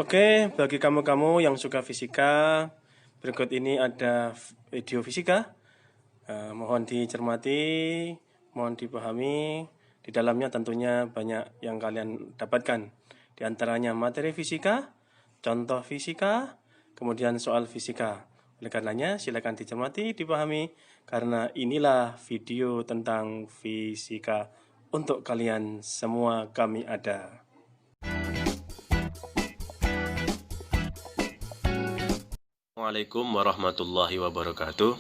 Oke, bagi kamu-kamu yang suka fisika, berikut ini ada video fisika. Mohon dicermati, mohon dipahami. Di dalamnya tentunya banyak yang kalian dapatkan. Di antaranya materi fisika, contoh fisika, kemudian soal fisika. Oleh karenanya, silakan dicermati, dipahami, karena inilah video tentang fisika untuk kalian semua kami ada. Assalamualaikum warahmatullahi wabarakatuh.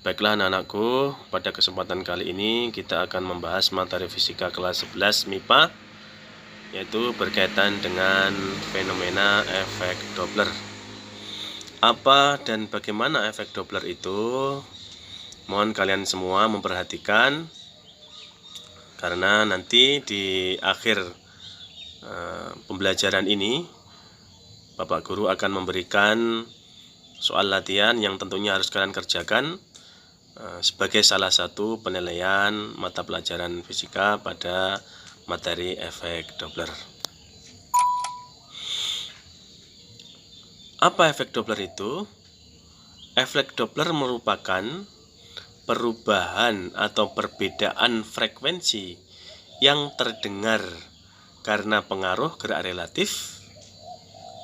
Baiklah anak-anakku, pada kesempatan kali ini kita akan membahas materi fisika kelas 11 MIPA, yaitu berkaitan dengan fenomena efek Doppler. Apa dan bagaimana efek Doppler itu? Mohon kalian semua memperhatikan, karena nanti di akhir pembelajaran ini Bapak Guru akan memberikan soal latihan yang tentunya harus kalian kerjakan sebagai salah satu penilaian mata pelajaran fisika pada materi efek Doppler. Apa efek Doppler itu? Efek Doppler merupakan perubahan atau perbedaan frekuensi yang terdengar karena pengaruh gerak relatif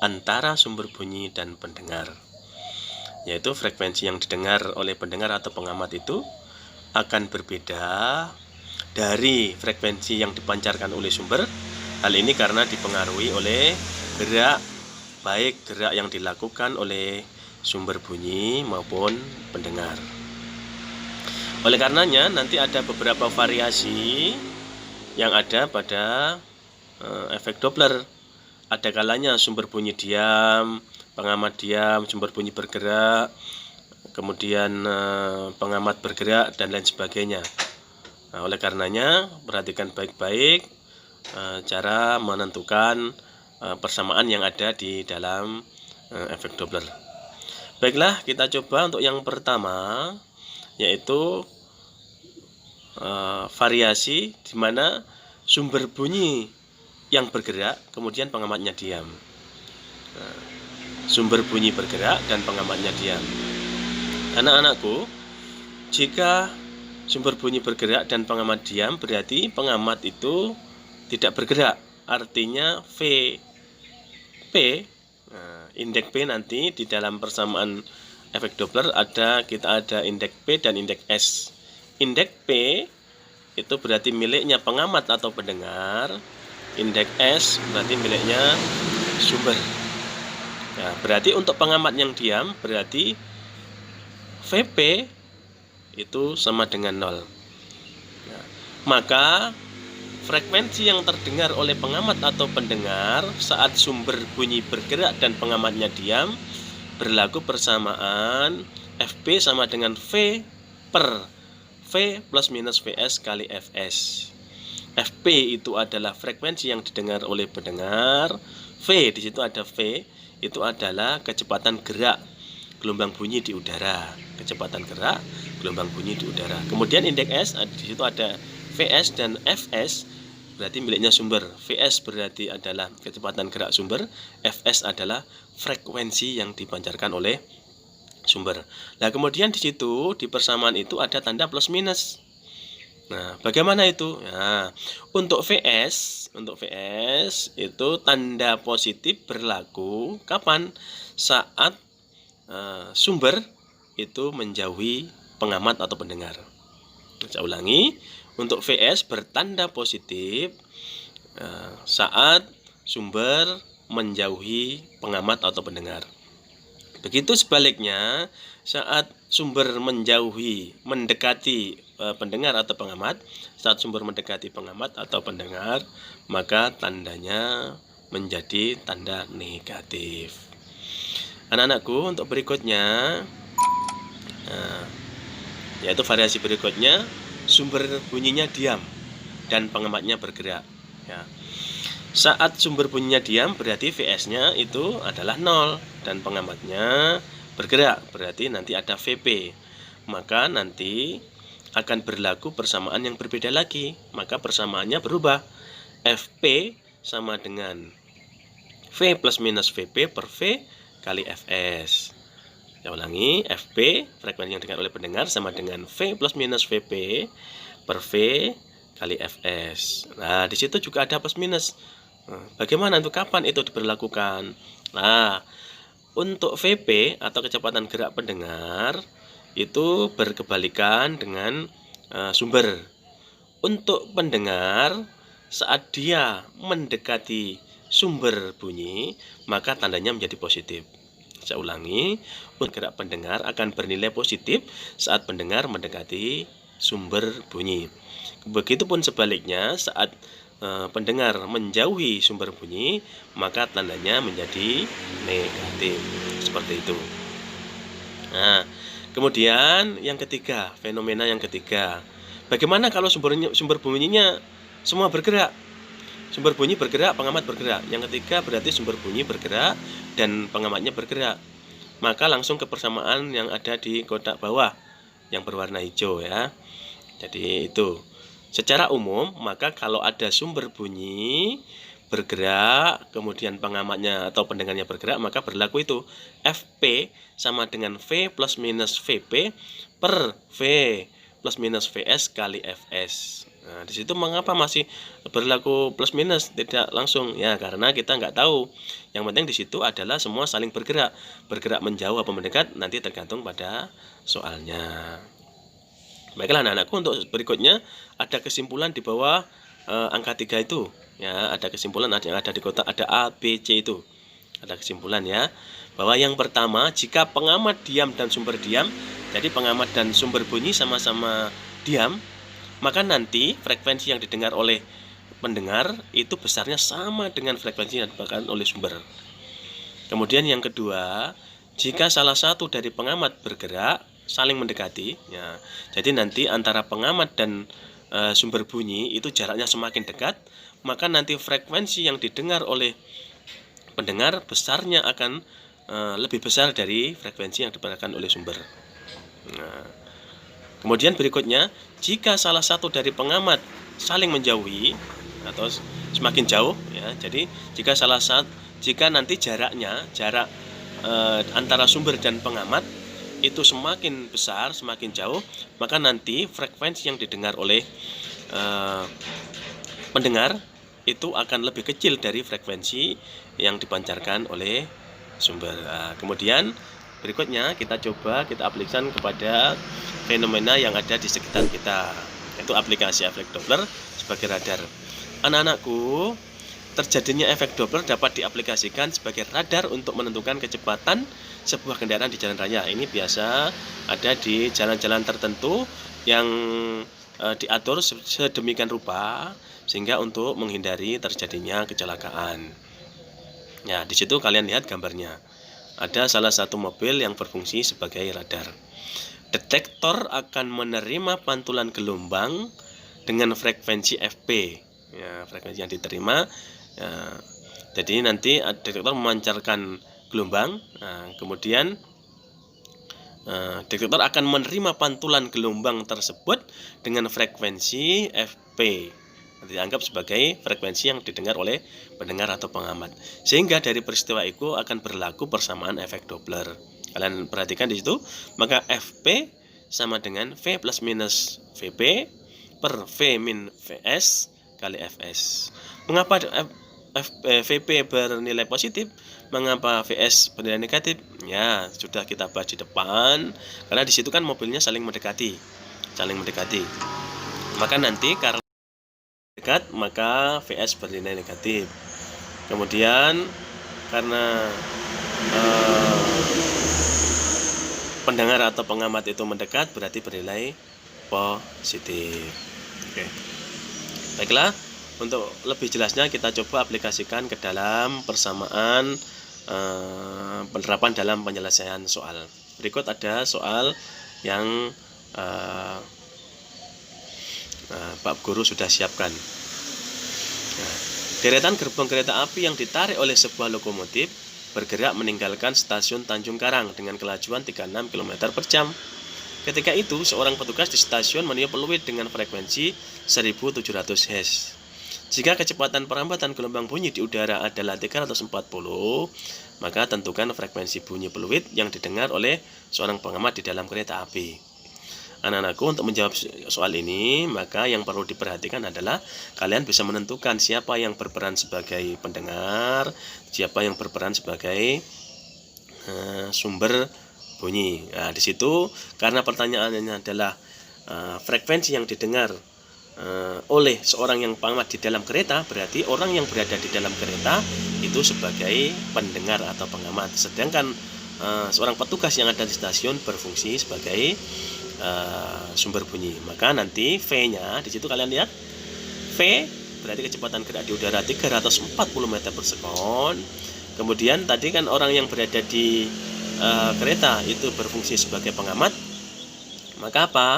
antara sumber bunyi dan pendengar. Yaitu frekuensi yang didengar oleh pendengar atau pengamat itu akan berbeda dari frekuensi yang dipancarkan oleh sumber. Hal ini karena dipengaruhi oleh gerak, baik gerak yang dilakukan oleh sumber bunyi maupun pendengar. Oleh karenanya nanti ada beberapa variasi yang ada pada efek Doppler. Ada kalanya sumber bunyi diam, pengamat diam, sumber bunyi bergerak, kemudian pengamat bergerak, dan lain sebagainya. Nah, oleh karenanya perhatikan baik-baik cara menentukan persamaan yang ada di dalam efek Doppler. Baiklah, kita coba untuk yang pertama, yaitu variasi di mana sumber bunyi yang bergerak, kemudian pengamatnya diam. Nah, sumber bunyi bergerak dan pengamatnya diam. Anak-anakku, jika sumber bunyi bergerak dan pengamat diam, berarti pengamat itu tidak bergerak. Artinya V. Nah, indeks P nanti di dalam persamaan efek Doppler kita ada indeks P dan indeks S. Indeks P itu berarti miliknya pengamat atau pendengar. Indeks S berarti miliknya sumber. Nah, berarti untuk pengamat yang diam berarti VP itu sama dengan 0. Nah, maka frekuensi yang terdengar oleh pengamat atau pendengar saat sumber bunyi bergerak dan pengamatnya diam berlaku persamaan FP sama dengan V per V plus minus VS kali FS. FP itu adalah frekuensi yang didengar oleh pendengar. V di situ ada V, itu adalah kecepatan gerak gelombang bunyi di udara. Kecepatan gerak gelombang bunyi di udara. Kemudian indeks S di situ ada VS dan FS, berarti miliknya sumber. VS berarti adalah kecepatan gerak sumber, FS adalah frekuensi yang dipancarkan oleh sumber. Nah, kemudian di situ di persamaan itu ada tanda plus minus. Nah, bagaimana itu? Nah, untuk VS itu tanda positif berlaku kapan? Saat sumber itu menjauhi pengamat atau pendengar. Saya ulangi, untuk VS bertanda positif saat sumber menjauhi pengamat atau pendengar. Begitu sebaliknya, saat sumber mendekati pendengar atau pengamat, saat sumber mendekati pengamat atau pendengar, maka tandanya menjadi tanda negatif. Anak-anakku, untuk berikutnya, yaitu variasi berikutnya, sumber bunyinya diam dan pengamatnya bergerak. Ya. Saat sumber bunyinya diam berarti VS-nya itu adalah 0 dan pengamatnya bergerak, berarti nanti ada VP. Maka nanti akan berlaku persamaan yang berbeda lagi. Maka persamaannya berubah. FP sama dengan V plus minus VP per V kali Fs. Saya ulangi, Fp frekuensi yang didengar oleh pendengar sama dengan V plus minus Vp per V kali Fs. Nah, di situ juga ada plus minus. Bagaimana untuk kapan itu diberlakukan? Nah, untuk Vp atau kecepatan gerak pendengar itu berkebalikan dengan sumber. Untuk pendengar, saat dia mendekati sumber bunyi, maka tandanya menjadi positif. Saya ulangi, untuk gerak pendengar akan bernilai positif saat pendengar mendekati sumber bunyi. Begitupun sebaliknya, saat pendengar menjauhi sumber bunyi, maka tandanya menjadi negatif. Seperti itu. Nah, kemudian yang ketiga, fenomena yang ketiga. Bagaimana kalau sumber bunyinya semua bergerak? Sumber bunyi bergerak, pengamat bergerak. Yang ketiga berarti sumber bunyi bergerak dan pengamatnya bergerak. Maka langsung ke persamaan yang ada di kotak bawah yang berwarna hijau ya. Jadi itu. Secara umum, maka kalau ada sumber bunyi bergerak, kemudian pengamatnya atau pendengarnya bergerak, maka berlaku itu Fp sama dengan V plus minus Vp per V plus minus Vs kali Fs. Nah, di situ mengapa masih berlaku plus minus tidak langsung? Ya, karena kita nggak tahu. Yang penting di situ adalah semua saling bergerak. Bergerak menjauh apa mendekat nanti tergantung pada soalnya. Baiklah anak-anakku, untuk berikutnya ada kesimpulan di bawah angka 3 itu. Ya, ada kesimpulan yang ada di kotak, ada A, B, C itu. Ada kesimpulan ya. Bahwa yang pertama, jika pengamat diam dan sumber diam, jadi pengamat dan sumber bunyi sama-sama diam, maka nanti frekuensi yang didengar oleh pendengar itu besarnya sama dengan frekuensi yang didengarkan oleh sumber. Kemudian yang kedua, jika salah satu dari pengamat bergerak saling mendekati, ya, jadi nanti antara pengamat dan sumber bunyi itu jaraknya semakin dekat, maka nanti frekuensi yang didengar oleh pendengar besarnya akan lebih besar dari frekuensi yang didengarkan oleh sumber. Nah, kemudian berikutnya, jika salah satu dari pengamat saling menjauhi atau semakin jauh, ya, jadi jika nanti jarak antara sumber dan pengamat itu semakin besar, semakin jauh, maka nanti frekuensi yang didengar oleh pendengar itu akan lebih kecil dari frekuensi yang dipancarkan oleh sumber. Nah, kemudian berikutnya kita aplikasikan kepada fenomena yang ada di sekitar kita, yaitu aplikasi efek Doppler sebagai radar. Anak-anakku, terjadinya efek Doppler dapat diaplikasikan sebagai radar untuk menentukan kecepatan sebuah kendaraan di jalan raya. Ini biasa ada di jalan-jalan tertentu yang diatur sedemikian rupa sehingga untuk menghindari terjadinya kecelakaan. Ya, di situ kalian lihat gambarnya. Ada salah satu mobil yang berfungsi sebagai radar. Detektor akan menerima pantulan gelombang dengan frekuensi Fp. Ya, frekuensi yang diterima. Ya, jadi nanti detektor memancarkan gelombang. Nah, kemudian detektor akan menerima pantulan gelombang tersebut dengan frekuensi Fp. Dianggap sebagai frekuensi yang didengar oleh pendengar atau pengamat. Sehingga dari peristiwa itu akan berlaku persamaan efek Doppler. Kalian perhatikan di situ, maka Fp sama dengan V plus minus Vp per V min Vs kali Fs. Mengapa Vp bernilai positif? Mengapa Vs bernilai negatif? Ya, sudah kita bahas di depan. Karena di situ kan mobilnya saling mendekati. Maka nanti karena dekat, maka Vs bernilai negatif. Kemudian karena pendengar atau pengamat itu mendekat, berarti bernilai positif. Oke. Baiklah, untuk lebih jelasnya kita coba aplikasikan ke dalam persamaan penerapan dalam penyelesaian soal. Berikut ada soal yang Pak Guru sudah siapkan. Nah, deretan gerbong kereta api yang ditarik oleh sebuah lokomotif bergerak meninggalkan stasiun Tanjung Karang dengan kelajuan 36 km per jam. Ketika itu, seorang petugas di stasiun meniup peluit dengan frekuensi 1700 Hz. Jika kecepatan perambatan gelombang bunyi di udara adalah 340, maka tentukan frekuensi bunyi peluit yang didengar oleh seorang pengamat di dalam kereta api. Anak-anakku, untuk menjawab soal ini, maka yang perlu diperhatikan adalah kalian bisa menentukan siapa yang berperan sebagai pendengar, siapa yang berperan sebagai sumber bunyi. Nah, di situ karena pertanyaannya adalah frekuensi yang didengar oleh seorang yang pengamat di dalam kereta, berarti orang yang berada di dalam kereta itu sebagai pendengar atau pengamat. Sedangkan seorang petugas yang ada di stasiun berfungsi sebagai sumber bunyi. Maka nanti V-nya di situ kalian lihat, V berarti kecepatan gerak di udara 340 meter per sekon. Kemudian tadi kan orang yang berada di kereta itu berfungsi sebagai pengamat. Maka apa?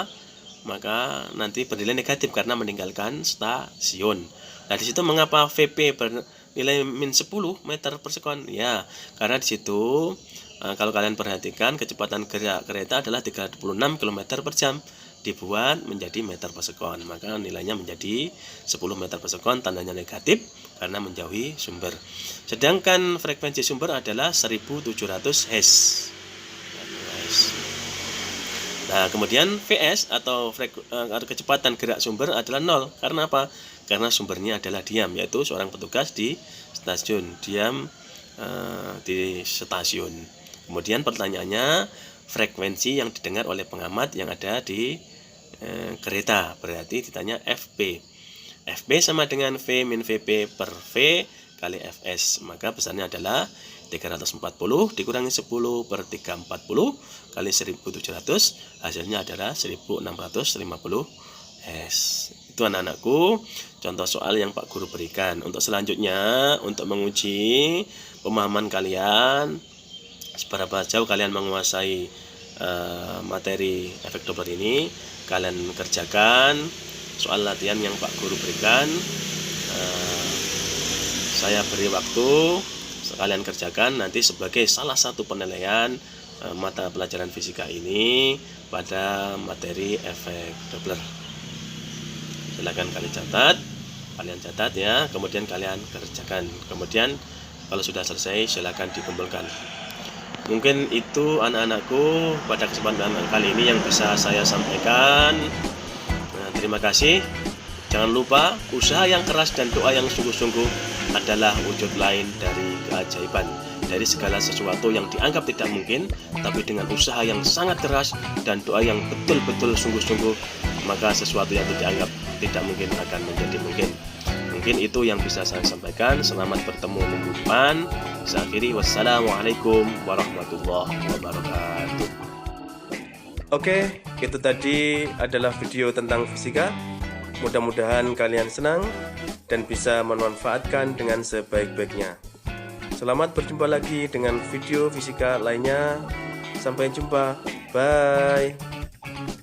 Maka nanti bernilai negatif karena meninggalkan stasiun. Nah, di situ mengapa VP bernilai -10 meter per sekon? Ya, karena di situ kalau kalian perhatikan kecepatan gerak kereta adalah 36 km per jam dibuat menjadi meter per sekon, maka nilainya menjadi 10 meter per sekon, tandanya negatif karena menjauhi sumber. Sedangkan frekuensi sumber adalah 1700 Hz. Nah, kemudian VS atau kecepatan gerak sumber adalah 0. Karena apa? Karena sumbernya adalah diam, yaitu seorang petugas di stasiun, diam di stasiun. Kemudian pertanyaannya, frekuensi yang didengar oleh pengamat yang ada di kereta, berarti ditanya FP. FP sama dengan V min VP per V kali Fs. Maka besarnya adalah 340 dikurangi 10 per 340 kali 1700, hasilnya adalah 1650 Hz. Itu anak-anakku contoh soal yang Pak Guru berikan. Untuk selanjutnya, untuk menguji pemahaman kalian, seberapa jauh kalian menguasai materi efek Doppler ini, kalian kerjakan soal latihan yang Pak Guru berikan. Saya beri waktu, kalian kerjakan nanti sebagai salah satu penilaian mata pelajaran fisika ini pada materi efek Doppler. Silakan kalian catat ya, kemudian kalian kerjakan. Kemudian kalau sudah selesai silakan dikumpulkan. Mungkin itu anak-anakku pada kesempatan kali ini yang bisa saya sampaikan. Terima kasih. Jangan lupa, usaha yang keras dan doa yang sungguh-sungguh adalah wujud lain dari keajaiban. Dari segala sesuatu yang dianggap tidak mungkin, tapi dengan usaha yang sangat keras dan doa yang betul-betul sungguh-sungguh, maka sesuatu yang dianggap tidak mungkin akan menjadi mungkin. Mungkin itu yang bisa saya sampaikan. Selamat bertemu minggu depan. Saya akhiri, wassalamualaikum warahmatullahi wabarakatuh. Oke, itu tadi adalah video tentang fisika. Mudah-mudahan kalian senang dan bisa memanfaatkan dengan sebaik-baiknya. Selamat berjumpa lagi dengan video fisika lainnya. Sampai jumpa. Bye.